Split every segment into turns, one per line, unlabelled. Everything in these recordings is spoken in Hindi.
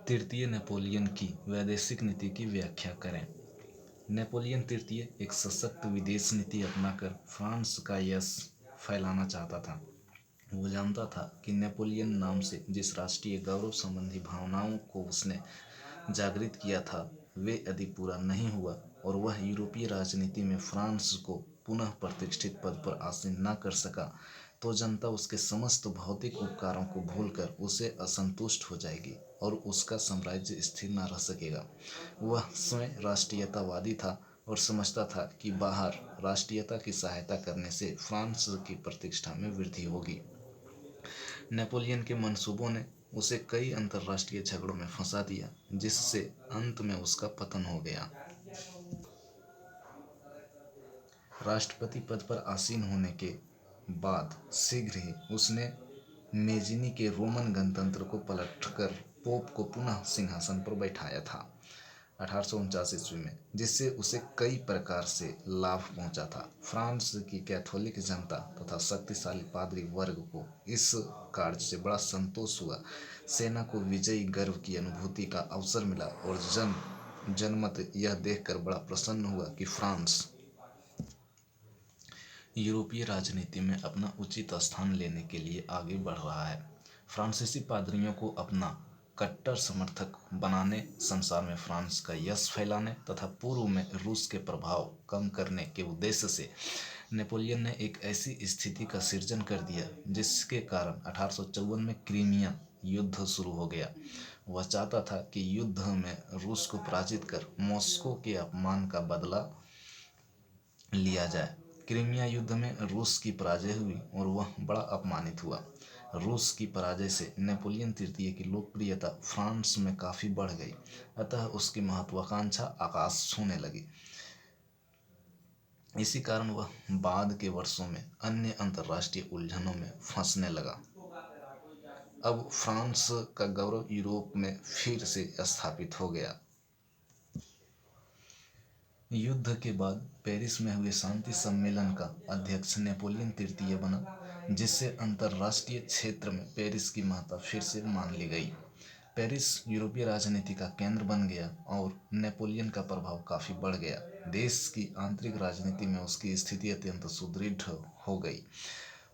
तृतीय नेपोलियन की वैदेशिक नीति की व्याख्या करें। नेपोलियन तृतीय एक सशक्त विदेश नीति अपनाकर फ्रांस का यश फैलाना चाहता था। वो जानता था कि नेपोलियन नाम से जिस राष्ट्रीय गौरव संबंधी भावनाओं को उसने जागृत किया था वे यदि पूरा नहीं हुआ और वह यूरोपीय राजनीति में फ्रांस को पुनः प्रतिष्ठित पद पर आसीन न कर सका तो जनता उसके समस्त भौतिक उपकारों को भूलकर उसे असंतुष्ट हो जाएगी और उसका साम्राज्य स्थिर न रह सकेगा। वह स्वयं राष्ट्रीयतावादी था और समझता था कि बाहर राष्ट्रीयता की सहायता करने से फ्रांस की प्रतिष्ठा में वृद्धि होगी। नेपोलियन के मंसूबों ने उसे कई अंतर्राष्ट्रीय झगड़ों में फंसा दिया, जिससे अंत में उसका पतन हो गया। राष्ट्रपति पद पर आसीन होने के बाद शीघ्र ही उसने मेजिनी के रोमन गणतंत्र को पलटकर पोप को पुनः सिंहासन पर बैठाया था 1849 ईस्वी में, जिससे उसे कई प्रकार से लाभ पहुंचा था। फ्रांस की कैथोलिक जनता तथा शक्तिशाली पादरी वर्ग को इस कार्य से बड़ा संतोष हुआ। सेना को विजयी गर्व की अनुभूति का अवसर मिला और जनमत यह देखकर बड़ा प्रसन्न हुआ कि फ्रांस यूरोपीय राजनीति में अपना उचित स्थान लेने के लिए आगे बढ़ रहा है। फ्रांसीसी पादरियों को अपना कट्टर समर्थक बनाने, संसार में फ्रांस का यश फैलाने तथा पूर्व में रूस के प्रभाव कम करने के उद्देश्य से नेपोलियन ने एक ऐसी स्थिति का सृजन कर दिया जिसके कारण 1854 में क्रीमिया युद्ध शुरू हो गया। वह चाहता था कि युद्ध में रूस को पराजित कर मॉस्को के अपमान का बदला लिया जाए। क्रीमिया युद्ध में रूस की पराजय हुई और वह बड़ा अपमानित हुआ। रूस की पराजय से नेपोलियन तृतीय की लोकप्रियता फ्रांस में काफी बढ़ गई, अतः उसकी महत्वाकांक्षा आकाश छूने लगी। इसी कारण वह बाद के वर्षों में अन्य अंतर्राष्ट्रीय उलझनों में फंसने लगा। अब फ्रांस का गौरव यूरोप में फिर से स्थापित हो गया। युद्ध के बाद पेरिस में हुए शांति सम्मेलन का अध्यक्ष नेपोलियन तृतीय बना, जिससे अंतर्राष्ट्रीय क्षेत्र में पेरिस की महत्ता फिर से मान ली गई। पेरिस यूरोपीय राजनीति का केंद्र बन गया और नेपोलियन का प्रभाव काफी बढ़ गया। देश की आंतरिक राजनीति में उसकी स्थिति अत्यंत सुदृढ़ हो गई।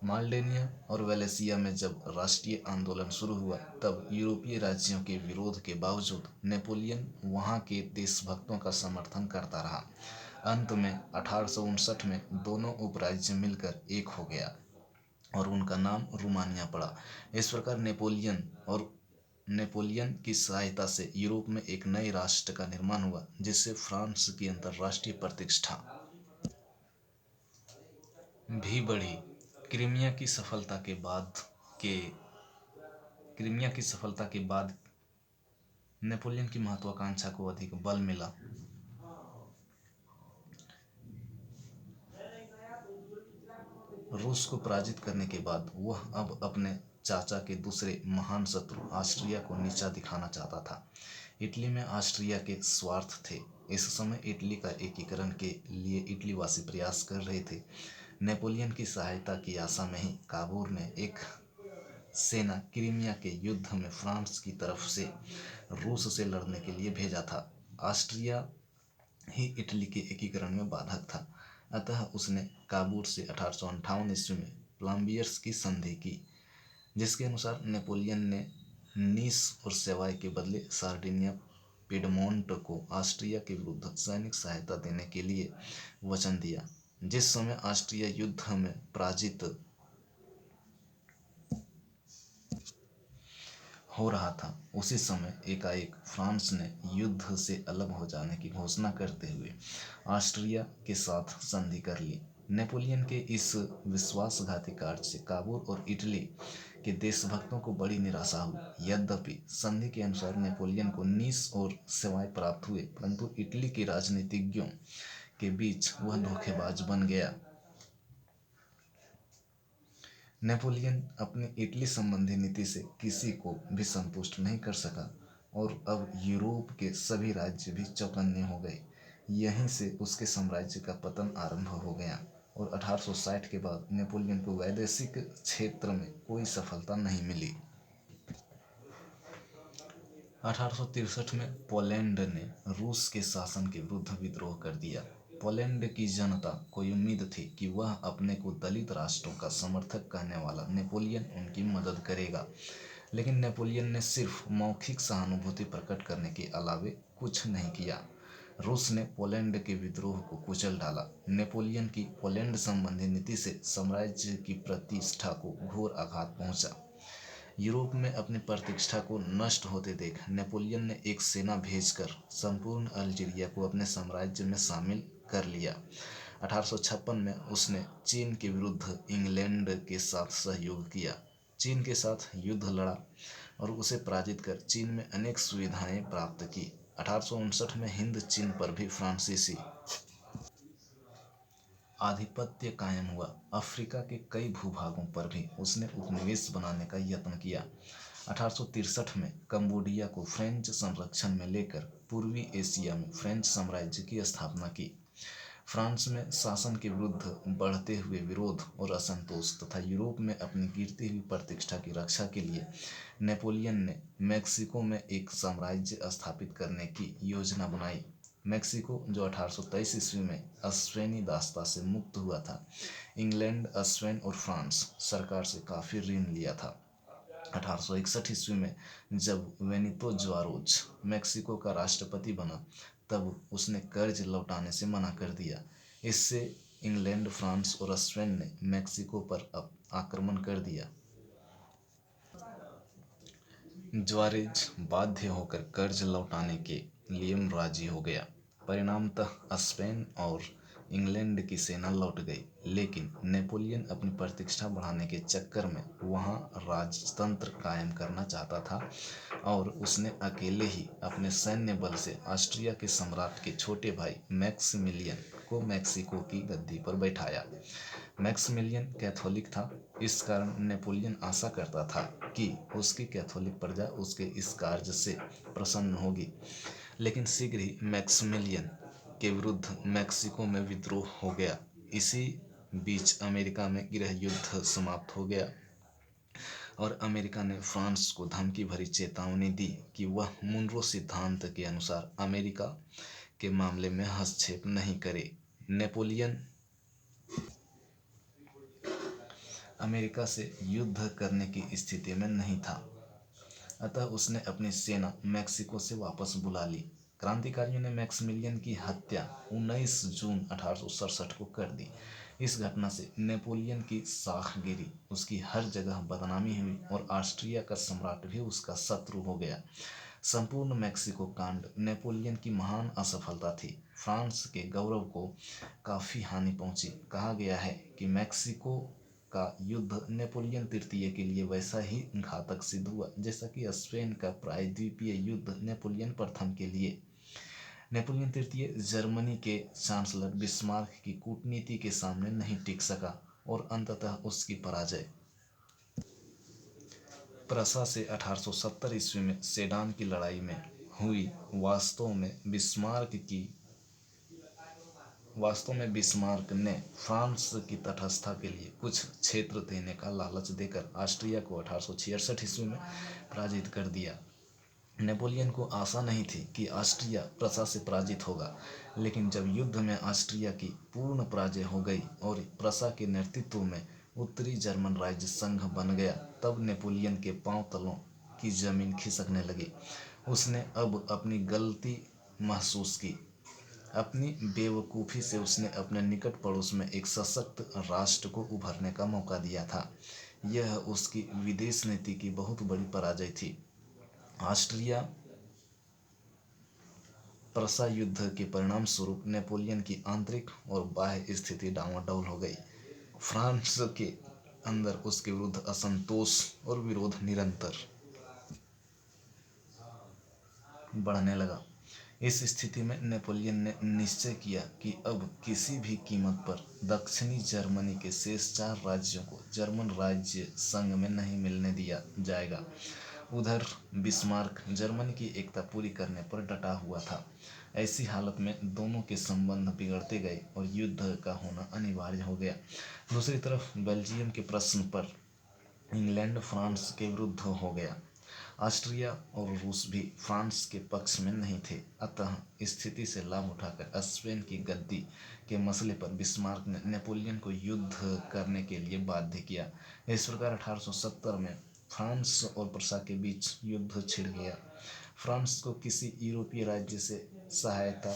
माल्डेनिया और वेलेसिया में जब राष्ट्रीय आंदोलन शुरू हुआ तब यूरोपीय राज्यों के विरोध के बावजूद नेपोलियन वहां के देशभक्तों का समर्थन करता रहा। अंत में 1859 में दोनों उपराज्य मिलकर एक हो गया और उनका नाम रोमानिया पड़ा। इस प्रकार नेपोलियन की सहायता से यूरोप में एक नए राष्ट्र का निर्माण हुआ, जिससे फ्रांस की अंतर्राष्ट्रीय प्रतिष्ठा भी बढ़ी। क्रीमिया की सफलता के बाद नेपोलियन की महत्वाकांक्षा को अधिक बल मिला। रूस को पराजित करने के बाद वह अब अपने चाचा के दूसरे महान शत्रु ऑस्ट्रिया को नीचा दिखाना चाहता था। इटली में ऑस्ट्रिया के स्वार्थ थे। इस समय इटली का एकीकरण के लिए इटली वासी प्रयास कर रहे थे। नेपोलियन की सहायता की आशा में ही काबूर ने एक सेना क्रीमिया के युद्ध में फ्रांस की तरफ से रूस से लड़ने के लिए भेजा था। ऑस्ट्रिया ही इटली के एकीकरण में बाधक था, अतः उसने काबूल से 1858 ईस्वी में प्लाम्बियर्स की संधि की, जिसके अनुसार नेपोलियन ने नीस और सेवाय के बदले सार्डिनिया पिडमोंट को ऑस्ट्रिया के विरुद्ध सैनिक सहायता देने के लिए वचन दिया। जिस समय ऑस्ट्रिया युद्ध में पराजित हो रहा था, उसी समय एकाएक फ्रांस ने युद्ध से अलग हो जाने की घोषणा करते हुए ऑस्ट्रिया के साथ संधि कर ली। नेपोलियन के इस विश्वासघाती कार्य से काबूल और इटली के देशभक्तों को बड़ी निराशा हुई। यद्यपि संधि के अनुसार नेपोलियन को नीस और सेवाएं प्राप्त हुए, परंतु इटली के राजनीतिज्ञों के बीच वह धोखेबाज बन गया। नेपोलियन अपनी इटली संबंधी नीति से किसी को भी संतुष्ट नहीं कर सका और अब यूरोप के सभी राज्य भी चौकन्ने हो गए। यहीं से उसके साम्राज्य का पतन आरंभ हो गया और 1860 के बाद नेपोलियन को वैदेशिक क्षेत्र में कोई सफलता नहीं मिली। 1863 में पोलैंड ने रूस के शासन के विरुद्ध विद्रोह कर दिया। पोलैंड की जनता को उम्मीद थी कि वह अपने को दलित राष्ट्रों का समर्थक कहने वाला नेपोलियन उनकी मदद करेगा, लेकिन नेपोलियन ने सिर्फ मौखिक सहानुभूति प्रकट करने के अलावे कुछ नहीं किया। रूस ने पोलैंड के विद्रोह को कुचल डाला। नेपोलियन की पोलैंड संबंधी नीति से साम्राज्य की प्रतिष्ठा को घोर आघात पहुंचा। यूरोप में अपनी प्रतिष्ठा को नष्ट होते देख नेपोलियन ने एक सेना भेजकर संपूर्ण अल्जीरिया को अपने साम्राज्य में शामिल कर लिया। 1856 में उसने चीन के विरुद्ध इंग्लैंड के साथ सहयोग किया, चीन के साथ युद्ध लड़ा और उसे पराजित कर चीन में अनेक सुविधाएं प्राप्त की। 1859 में हिंद चीन पर भी फ्रांसीसी आधिपत्य कायम हुआ। अफ्रीका के कई भूभागों पर भी उसने उपनिवेश बनाने का यत्न किया। 1863 में कंबोडिया को फ्रेंच संरक्षण में लेकर पूर्वी एशिया में फ्रेंच साम्राज्य की स्थापना की। फ्रांस में शासन के विरुद्ध बढ़ते हुए विरोध और असंतोष तथा यूरोप में अपनी गिरती हुई प्रतिष्ठा की रक्षा के लिए नेपोलियन ने मेक्सिको में एक साम्राज्य स्थापित करने की योजना बनाई। मेक्सिको, जो 1823 ईस्वी में स्पेनी दासता से मुक्त हुआ था, इंग्लैंड, स्पेन और फ्रांस सरकार से काफ़ी ऋण लिया था। 1861 ईस्वी में जब बेनितो जुआरोज मेक्सिको का राष्ट्रपति बना, तब उसने कर्ज लौटाने से मना कर दिया। इससे इंग्लैंड, फ्रांस और स्पेन ने मेक्सिको पर आक्रमण कर दिया। जुआरेज बाध्य होकर कर्ज लौटाने के लिए राजी हो गया। परिणामतः स्पेन और इंग्लैंड की सेना लौट गई, लेकिन नेपोलियन अपनी प्रतिष्ठा बढ़ाने के चक्कर में वहां राजतंत्र कायम करना चाहता था और उसने अकेले ही अपने सैन्य बल से ऑस्ट्रिया के सम्राट के छोटे भाई मैक्सिमिलियन को मेक्सिको की गद्दी पर बैठाया। मैक्सिमिलियन कैथोलिक था, इस कारण नेपोलियन आशा करता था कि उसकी कैथोलिक प्रजा उसके इस कार्य से प्रसन्न होगी। लेकिन शीघ्र ही मैक्सिमिलियन के विरुद्ध मेक्सिको में विद्रोह हो गया। इसी बीच अमेरिका में गृह युद्ध समाप्त हो गया और अमेरिका ने फ्रांस को धमकी भरी चेतावनी दी कि वह मुनरो सिद्धांत के अनुसार अमेरिका के मामले में हस्तक्षेप नहीं करे। नेपोलियन अमेरिका से युद्ध करने की स्थिति में नहीं था, अतः उसने अपनी सेना मेक्सिको से वापस बुला ली। क्रांतिकारियों ने मैक्सिमिलियन की हत्या 19 जून 1867 को कर दी। इस घटना से नेपोलियन की साख गिरी, उसकी हर जगह बदनामी हुई और ऑस्ट्रिया का सम्राट भी उसका शत्रु हो गया। संपूर्ण मेक्सिको कांड नेपोलियन की महान असफलता थी। फ्रांस के गौरव को काफ़ी हानि पहुंची। कहा गया है कि मेक्सिको का युद्ध नेपोलियन तृतीय के लिए वैसा ही घातक सिद्ध हुआ जैसा कि स्पेन का प्रायद्वीपीय युद्ध नेपोलियन प्रथम के लिए। नेपोलियन तृतीय जर्मनी के चांसलर बिस्मार्क की कूटनीति के सामने नहीं टिक सका और अंततः उसकी पराजय प्रसा से 1870 ईस्वी में सेडान की लड़ाई में हुई। वास्तव में बिस्मार्क ने फ्रांस की तटस्थता के लिए कुछ क्षेत्र देने का लालच देकर ऑस्ट्रिया को 1866 ईस्वी में पराजित कर दिया। नेपोलियन को आशा नहीं थी कि ऑस्ट्रिया प्रसा से पराजित होगा, लेकिन जब युद्ध में ऑस्ट्रिया की पूर्ण पराजय हो गई और प्रसा के नेतृत्व में उत्तरी जर्मन राज्य संघ बन गया, तब नेपोलियन के पांव तलों की जमीन खिसकने लगी। उसने अब अपनी गलती महसूस की। अपनी बेवकूफ़ी से उसने अपने निकट पड़ोस में एक सशक्त राष्ट्र को उभरने का मौका दिया था। यह उसकी विदेश नीति की बहुत बड़ी पराजय थी। ऑस्ट्रिया प्रसा युद्ध के परिणाम स्वरूप नेपोलियन की आंतरिक और बाह्य स्थिति डामाडोल हो गई। फ्रांस के अंदर उसके विरुद्ध असंतोष और विरोध निरंतर बढ़ने लगा। इस स्थिति में नेपोलियन ने निश्चय किया कि अब किसी भी कीमत पर दक्षिणी जर्मनी के शेष 4 राज्यों को जर्मन राज्य संघ में नहीं मिलने दिया जाएगा। उधर बिस्मार्क जर्मनी की एकता पूरी करने पर डटा हुआ था। ऐसी हालत में दोनों के संबंध बिगड़ते गए और युद्ध का होना अनिवार्य हो गया। दूसरी तरफ बेल्जियम के प्रश्न पर इंग्लैंड फ्रांस के विरुद्ध हो गया। ऑस्ट्रिया और रूस भी फ्रांस के पक्ष में नहीं थे। अतः स्थिति से लाभ उठाकर स्पेन की गद्दी के मसले पर बिस्मार्क ने नेपोलियन को युद्ध करने के लिए बाध्य किया। इस प्रकार 1870 में फ्रांस और प्रसा के बीच युद्ध छिड़ गया। फ्रांस को किसी यूरोपीय राज्य से सहायता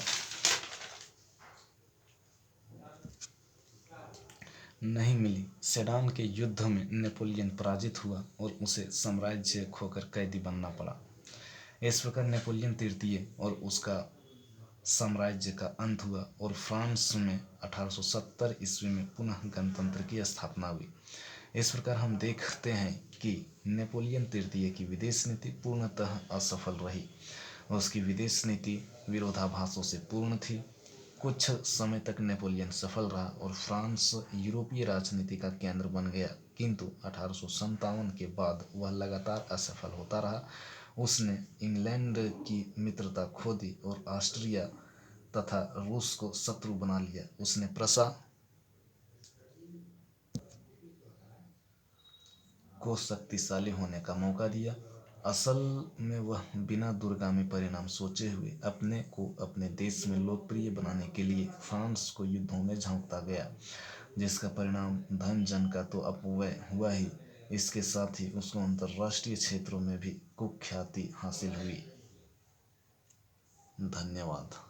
नहीं मिली। सेडान के युद्ध में नेपोलियन पराजित हुआ और उसे साम्राज्य खोकर कैदी बनना पड़ा। इस प्रकार नेपोलियन तृतीय और उसका साम्राज्य का अंत हुआ और फ्रांस में 1870 ईस्वी में पुनः गणतंत्र की स्थापना हुई। इस प्रकार हम देखते हैं कि नेपोलियन तृतीय की विदेश नीति पूर्णतः असफल रही। उसकी विदेश नीति विरोधाभासों से पूर्ण थी। कुछ समय तक नेपोलियन सफल रहा और फ्रांस यूरोपीय राजनीति का केंद्र बन गया, किंतु 1857 के बाद वह लगातार असफल होता रहा। उसने इंग्लैंड की मित्रता खो दी और ऑस्ट्रिया तथा रूस को शत्रु बना लिया। उसने प्रसा को शक्तिशाली होने का मौका दिया। असल में वह बिना दूरगामी परिणाम सोचे हुए अपने को अपने देश में लोकप्रिय बनाने के लिए फ्रांस को युद्धों में झोंकता गया, जिसका परिणाम धन जन का तो अपव्यय हुआ ही, इसके साथ ही उसको अंतर्राष्ट्रीय क्षेत्रों में भी कुख्याति हासिल हुई। धन्यवाद।